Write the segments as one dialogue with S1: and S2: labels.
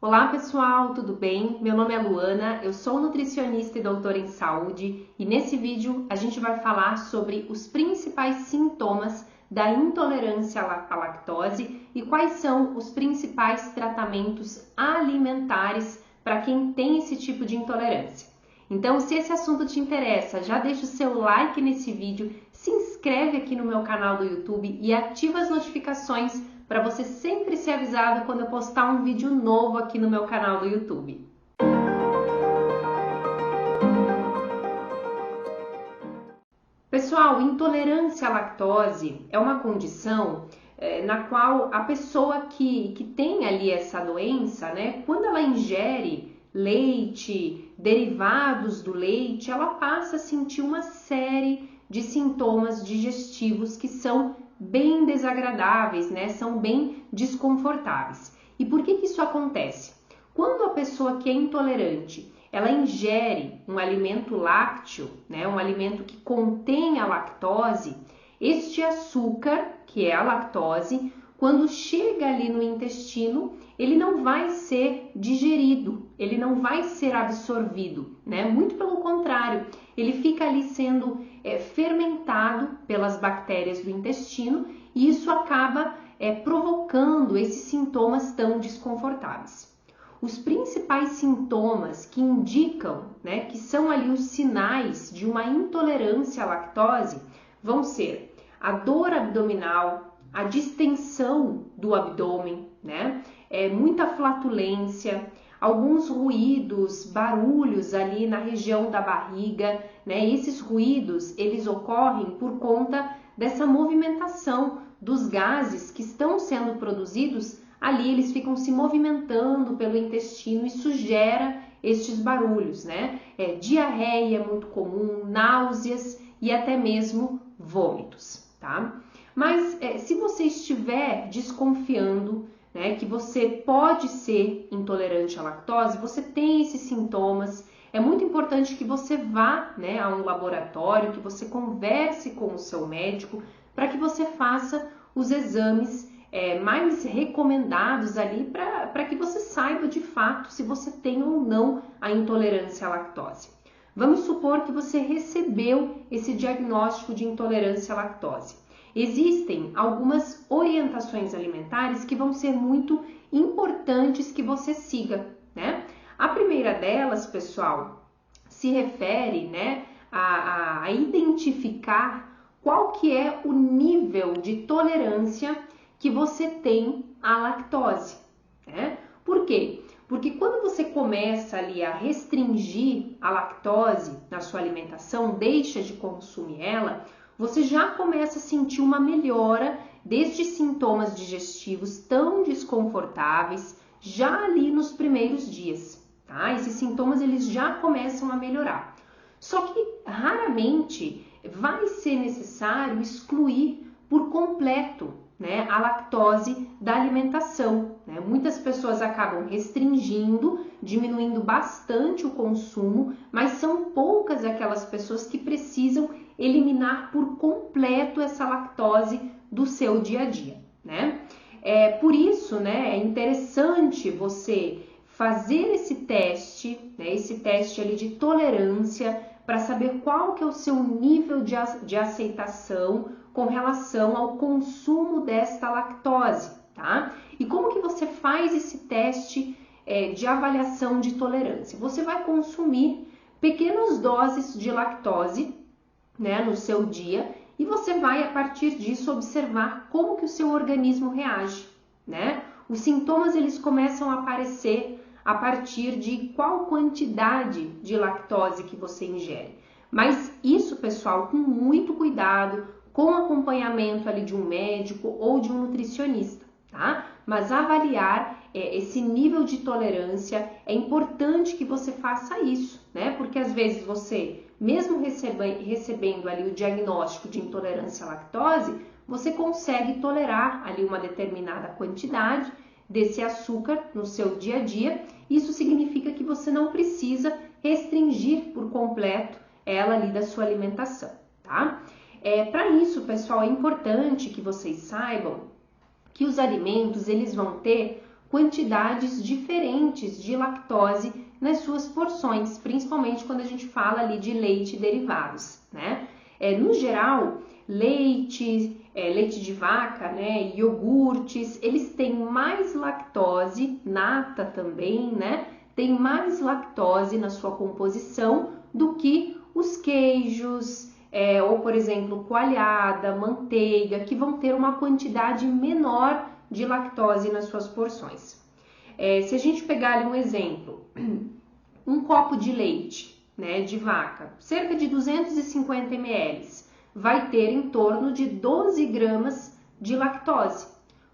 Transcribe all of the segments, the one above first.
S1: Olá pessoal, tudo bem? Meu nome é Luana, eu sou nutricionista e doutora em saúde e nesse vídeo a gente vai falar sobre os principais sintomas da intolerância à lactose e quais são os principais tratamentos alimentares para quem tem esse tipo de intolerância. Então, se esse assunto te interessa, já deixa o seu like nesse vídeo, se inscreve aqui no meu canal do YouTube e ativa as notificações para você sempre ser avisado quando eu postar um vídeo novo aqui no meu canal do YouTube. Pessoal, intolerância à lactose é uma condição na qual a pessoa que tem ali essa doença, né, quando ela ingere leite, derivados do leite, ela passa a sentir uma série de sintomas digestivos que são bem desagradáveis, né? São bem desconfortáveis. E por que isso acontece? Quando a pessoa que é intolerante, ela ingere um alimento lácteo, né? Um alimento que contém a lactose, este açúcar, que é a lactose, quando chega ali no intestino, ele não vai ser digerido, ele não vai ser absorvido, né? Muito pelo contrário, ele fica ali sendo fermentado pelas bactérias do intestino e isso acaba provocando esses sintomas tão desconfortáveis. Os principais sintomas que indicam, né, que são ali os sinais de uma intolerância à lactose vão ser a dor abdominal, a distensão do abdômen, né? Muita flatulência, alguns ruídos, barulhos ali na região da barriga, né? Esses ruídos, eles ocorrem por conta dessa movimentação dos gases que estão sendo produzidos ali, eles ficam se movimentando pelo intestino e isso gera estes barulhos, né? Diarreia é muito comum, náuseas e até mesmo vômitos, tá? Mas se você estiver desconfiando, né, que você pode ser intolerante à lactose, você tem esses sintomas, é muito importante que você vá, né, a um laboratório, que você converse com o seu médico, para que você faça os exames mais recomendados ali, para que você saiba de fato se você tem ou não a intolerância à lactose. Vamos supor que você recebeu esse diagnóstico de intolerância à lactose. Existem algumas orientações alimentares que vão ser muito importantes que você siga, né? A primeira delas, pessoal, se refere, né, a identificar qual que é o nível de tolerância que você tem à lactose, né? Por quê? Porque quando você começa ali a restringir a lactose na sua alimentação, deixa de consumir ela, você já começa a sentir uma melhora destes sintomas digestivos tão desconfortáveis já ali nos primeiros dias, tá? Esses sintomas eles já começam a melhorar. Só que raramente vai ser necessário excluir por completo, né, a lactose da alimentação, né? Muitas pessoas acabam restringindo, diminuindo bastante o consumo, mas são poucas aquelas pessoas que precisam eliminar por completo essa lactose do seu dia a dia, né? Por isso, né, é interessante você fazer esse teste, né, esse teste ali de tolerância para saber qual que é o seu nível de aceitação com relação ao consumo desta lactose, tá? E como que você faz esse teste de avaliação de tolerância? Você vai consumir pequenas doses de lactose, né, no seu dia e você vai a partir disso observar como que o seu organismo reage, né? Os sintomas eles começam a aparecer a partir de qual quantidade de lactose que você ingere. Mas isso, pessoal, com muito cuidado, com acompanhamento ali de um médico ou de um nutricionista, tá? Mas avaliar esse nível de tolerância é importante que você faça isso, né? Porque às vezes você, mesmo recebendo ali o diagnóstico de intolerância à lactose, você consegue tolerar ali uma determinada quantidade desse açúcar no seu dia a dia. Isso significa que você não precisa restringir por completo ela ali da sua alimentação, tá? Para isso, pessoal, é importante que vocês saibam que os alimentos eles vão ter quantidades diferentes de lactose nas suas porções, principalmente quando a gente fala ali de leite e derivados, né? No geral, leite de vaca, né, iogurtes, eles têm mais lactose, nata também, né? Tem mais lactose na sua composição do que os queijos, ou por exemplo, coalhada, manteiga, que vão ter uma quantidade menor de lactose nas suas porções. Se a gente pegar ali um exemplo, um copo de leite, né, de vaca, cerca de 250 ml, vai ter em torno de 12 gramas de lactose.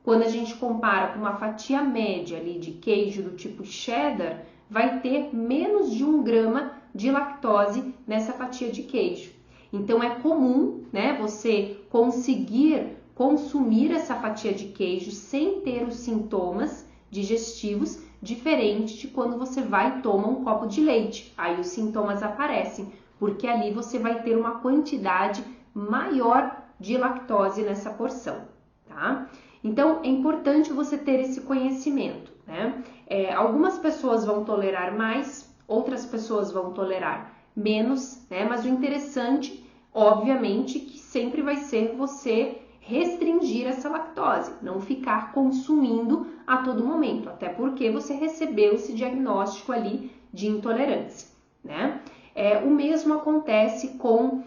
S1: Quando a gente compara com uma fatia média ali de queijo do tipo cheddar, vai ter menos de 1 grama de lactose nessa fatia de queijo. Então é comum, né, você conseguir consumir essa fatia de queijo sem ter os sintomas digestivos, diferente de quando você vai e toma um copo de leite. Aí os sintomas aparecem, porque ali você vai ter uma quantidade maior de lactose nessa porção, tá? Então é importante você ter esse conhecimento, né? Algumas pessoas vão tolerar mais, outras pessoas vão tolerar menos, né? Mas o interessante, obviamente, que sempre vai ser você restringir essa lactose, não ficar consumindo a todo momento, até porque você recebeu esse diagnóstico ali de intolerância, né? O mesmo acontece com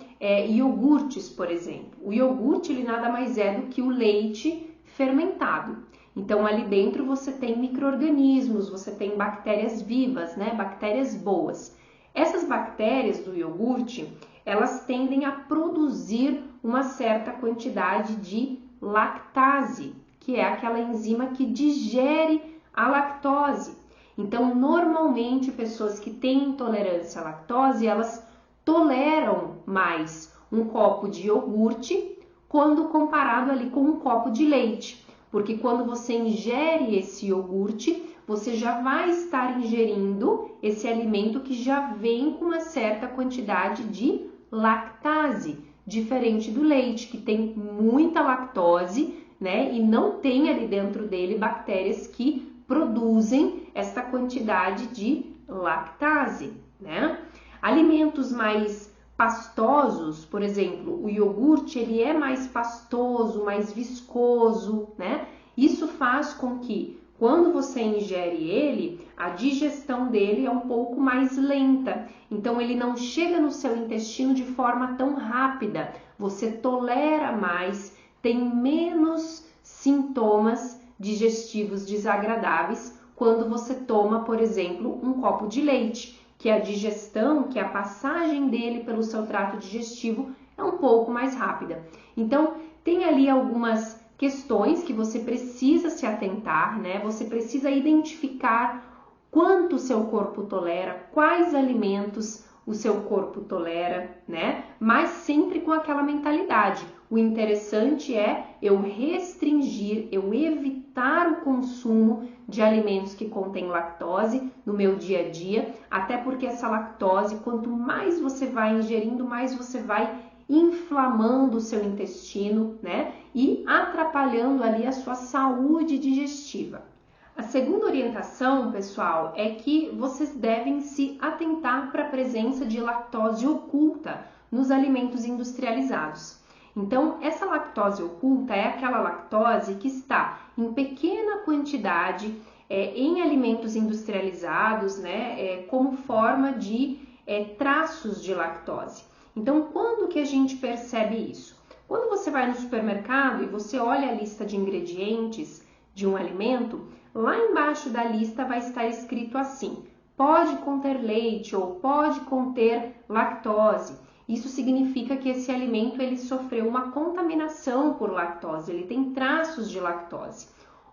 S1: iogurtes, por exemplo. O iogurte, ele nada mais é do que o leite fermentado. Então, ali dentro você tem micro-organismos, você tem bactérias vivas, né? Bactérias boas. Essas bactérias do iogurte, elas tendem a produzir uma certa quantidade de lactase, que é aquela enzima que digere a lactose. Então, normalmente, pessoas que têm intolerância à lactose, elas toleram mais um copo de iogurte quando comparado ali com um copo de leite. Porque quando você ingere esse iogurte, você já vai estar ingerindo esse alimento que já vem com uma certa quantidade de lactase, diferente do leite, que tem muita lactose, né? E não tem ali dentro dele bactérias que produzem esta quantidade de lactase, né? Alimentos mais pastosos, por exemplo, o iogurte, ele é mais pastoso, mais viscoso, né? Isso faz com que quando você ingere ele, a digestão dele é um pouco mais lenta. Então, ele não chega no seu intestino de forma tão rápida. Você tolera mais, tem menos sintomas digestivos desagradáveis quando você toma, por exemplo, um copo de leite, que a digestão, que a passagem dele pelo seu trato digestivo é um pouco mais rápida. Então, tem ali algumas questões que você precisa se atentar, né? Você precisa identificar quanto o seu corpo tolera, quais alimentos o seu corpo tolera, né? Mas sempre com aquela mentalidade. O interessante é eu restringir, eu evitar o consumo de alimentos que contêm lactose no meu dia a dia, até porque essa lactose, quanto mais você vai ingerindo, mais você vai inflamando o seu intestino, né? E atrapalhando ali a sua saúde digestiva. A segunda orientação, pessoal, é que vocês devem se atentar para a presença de lactose oculta nos alimentos industrializados. Então, essa lactose oculta é aquela lactose que está em pequena quantidade em alimentos industrializados, né, como forma de traços de lactose. Então, quando que a gente percebe isso? Quando você vai no supermercado e você olha a lista de ingredientes de um alimento, lá embaixo da lista vai estar escrito assim: pode conter leite ou pode conter lactose. Isso significa que esse alimento ele sofreu uma contaminação por lactose, ele tem traços de lactose.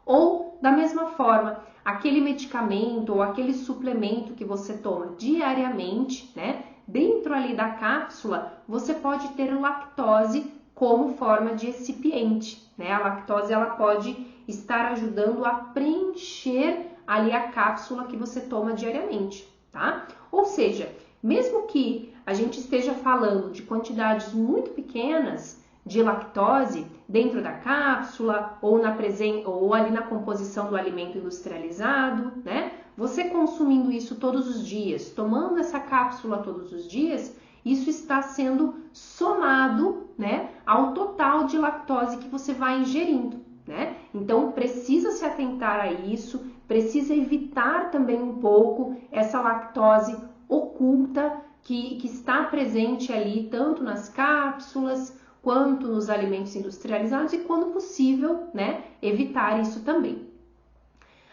S1: Ou, da mesma forma, aquele medicamento ou aquele suplemento que você toma diariamente, né? Dentro ali da cápsula, você pode ter lactose como forma de excipiente, né? A lactose ela pode estar ajudando a preencher ali a cápsula que você toma diariamente, tá? Ou seja, mesmo que a gente esteja falando de quantidades muito pequenas de lactose dentro da cápsula ou ali na composição do alimento industrializado, né? Você consumindo isso todos os dias, tomando essa cápsula todos os dias, isso está sendo somado, né, ao total de lactose que você vai ingerindo, né? Então precisa se atentar a isso, precisa evitar também um pouco essa lactose oculta que está presente ali tanto nas cápsulas quanto nos alimentos industrializados e, quando possível, né, evitar isso também.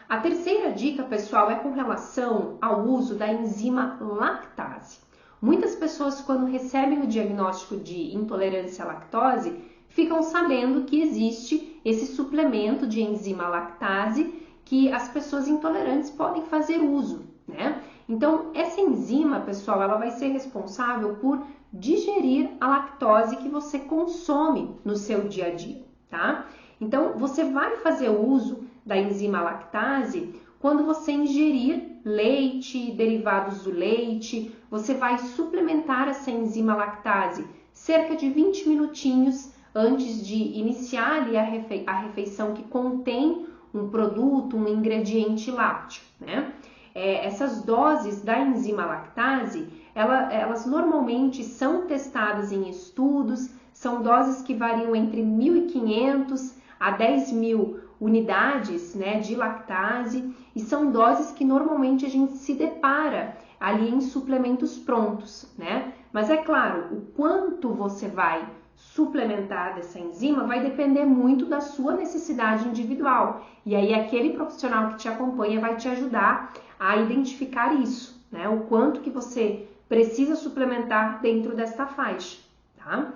S1: A terceira dica, pessoal, é com relação ao uso da enzima lactase. Muitas pessoas, quando recebem o diagnóstico de intolerância à lactose, ficam sabendo que existe esse suplemento de enzima lactase que as pessoas intolerantes podem fazer uso, né? Então, essa enzima, pessoal, ela vai ser responsável por digerir a lactose que você consome no seu dia a dia, tá? Então, você vai fazer uso da enzima lactase quando você ingerir leite, derivados do leite, você vai suplementar essa enzima lactase cerca de 20 minutinhos antes de iniciar ali a refeição que contém um produto, um ingrediente lácteo, né? Essas doses da enzima lactase, elas normalmente são testadas em estudos, são doses que variam entre 1.500 a 10.000 unidades, né, de lactase, e são doses que normalmente a gente se depara ali em suplementos prontos, né? Mas é claro, o quanto você vai suplementar dessa enzima vai depender muito da sua necessidade individual. E aí aquele profissional que te acompanha vai te ajudar a identificar isso, né? O quanto que você precisa suplementar dentro desta faixa, tá?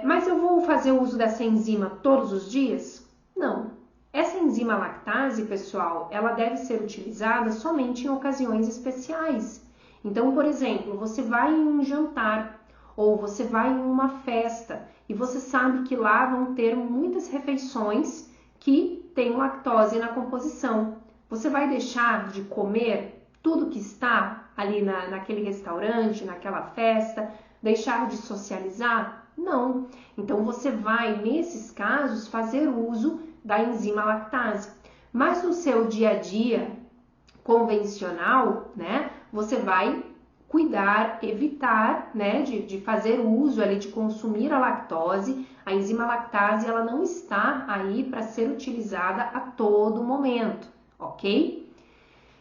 S1: Mas eu vou fazer uso dessa enzima todos os dias? Não. Essa enzima lactase, pessoal, ela deve ser utilizada somente em ocasiões especiais. Então, por exemplo, você vai em um jantar ou você vai em uma festa e você sabe que lá vão ter muitas refeições que têm lactose na composição. Você vai deixar de comer tudo que está ali naquele restaurante, naquela festa, deixar de socializar? Não. Então você vai, nesses casos, fazer uso da enzima lactase. Mas no seu dia a dia convencional, né, você vai cuidar, evitar, né, de fazer uso ali, de consumir a lactose. A enzima lactase, ela não está aí para ser utilizada a todo momento, ok?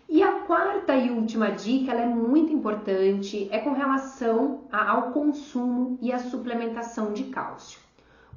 S1: E a quarta e última dica, ela é muito importante, é com relação ao consumo e à suplementação de cálcio.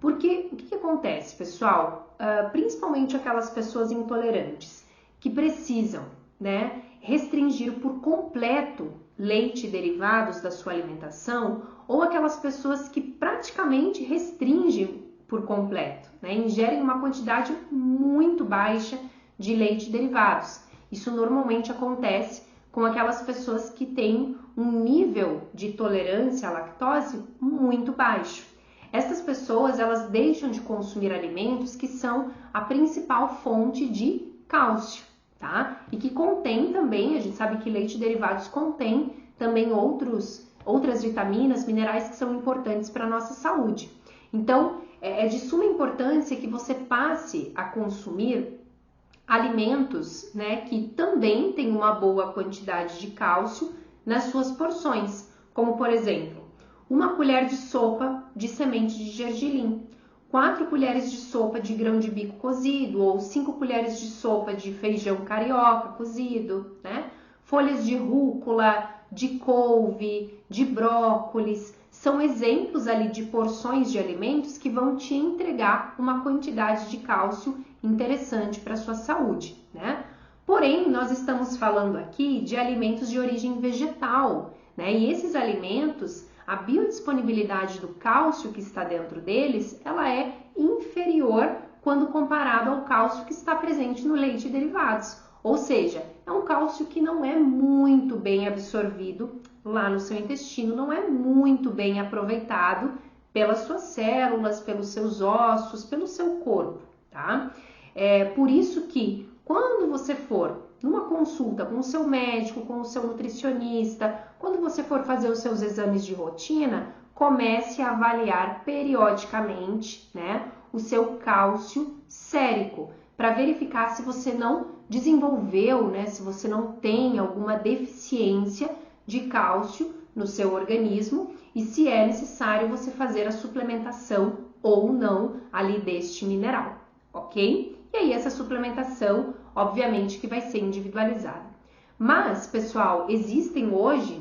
S1: Porque o que acontece, pessoal? Principalmente aquelas pessoas intolerantes que precisam, né, restringir por completo leite e derivados da sua alimentação, ou aquelas pessoas que praticamente restringem por completo, né, ingerem uma quantidade muito baixa de leite e derivados. Isso normalmente acontece com aquelas pessoas que têm um nível de tolerância à lactose muito baixo. Essas pessoas, elas deixam de consumir alimentos que são a principal fonte de cálcio, tá? E que contém também, a gente sabe que leite e derivados contém também outras vitaminas, minerais que são importantes para a nossa saúde. Então, é de suma importância que você passe a consumir alimentos, né, que também têm uma boa quantidade de cálcio nas suas porções, como por exemplo, 1 colher de sopa de semente de gergelim, 4 colheres de sopa de grão de bico cozido ou 5 colheres de sopa de feijão carioca cozido, né? Folhas de rúcula, de couve, de brócolis, são exemplos ali de porções de alimentos que vão te entregar uma quantidade de cálcio interessante para a sua saúde, né? Porém, nós estamos falando aqui de alimentos de origem vegetal, né? E esses alimentos, a biodisponibilidade do cálcio que está dentro deles, ela é inferior quando comparado ao cálcio que está presente no leite e derivados. Ou seja, é um cálcio que não é muito bem absorvido lá no seu intestino, não é muito bem aproveitado pelas suas células, pelos seus ossos, pelo seu corpo, tá? É por isso que quando você for numa consulta com o seu médico, com o seu nutricionista, quando você for fazer os seus exames de rotina, comece a avaliar periodicamente, né, o seu cálcio sérico, para verificar se você não desenvolveu, né, se você não tem alguma deficiência de cálcio no seu organismo e se é necessário você fazer a suplementação ou não ali deste mineral, ok? E aí essa suplementação, obviamente que vai ser individualizada. Mas, pessoal, existem hoje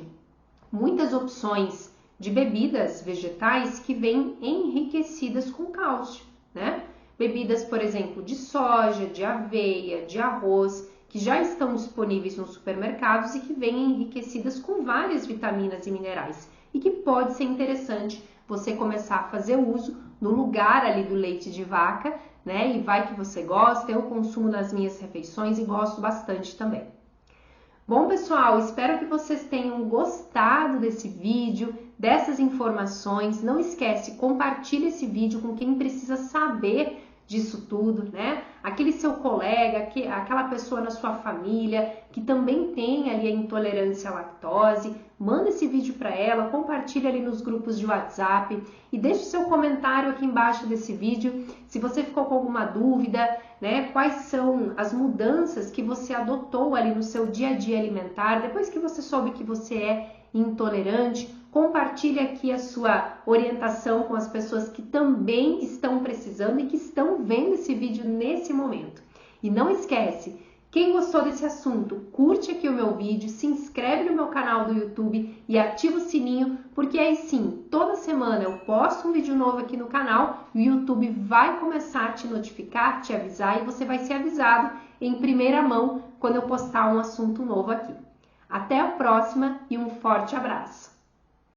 S1: muitas opções de bebidas vegetais que vêm enriquecidas com cálcio, né? Bebidas, por exemplo, de soja, de aveia, de arroz, que já estão disponíveis nos supermercados e que vêm enriquecidas com várias vitaminas e minerais e que pode ser interessante você começar a fazer uso no lugar ali do leite de vaca, né? E vai que você gosta, eu consumo nas minhas refeições e gosto bastante também. Bom, pessoal, espero que vocês tenham gostado desse vídeo, dessas informações. Não esquece, compartilhe esse vídeo com quem precisa saber disso tudo, né? Aquele seu colega, aquela pessoa na sua família que também tem ali a intolerância à lactose. Manda esse vídeo para ela, compartilha ali nos grupos de WhatsApp e deixe o seu comentário aqui embaixo desse vídeo se você ficou com alguma dúvida, né? Quais são as mudanças que você adotou ali no seu dia a dia alimentar depois que você soube que você é intolerante. Compartilhe aqui a sua orientação com as pessoas que também estão precisando e que estão vendo esse vídeo nesse momento. E não esquece, quem gostou desse assunto, curte aqui o meu vídeo, se inscreve no meu canal do YouTube e ativa o sininho, porque aí sim, toda semana eu posto um vídeo novo aqui no canal e o YouTube vai começar a te notificar, te avisar e você vai ser avisado em primeira mão quando eu postar um assunto novo aqui. Até a próxima e um forte abraço!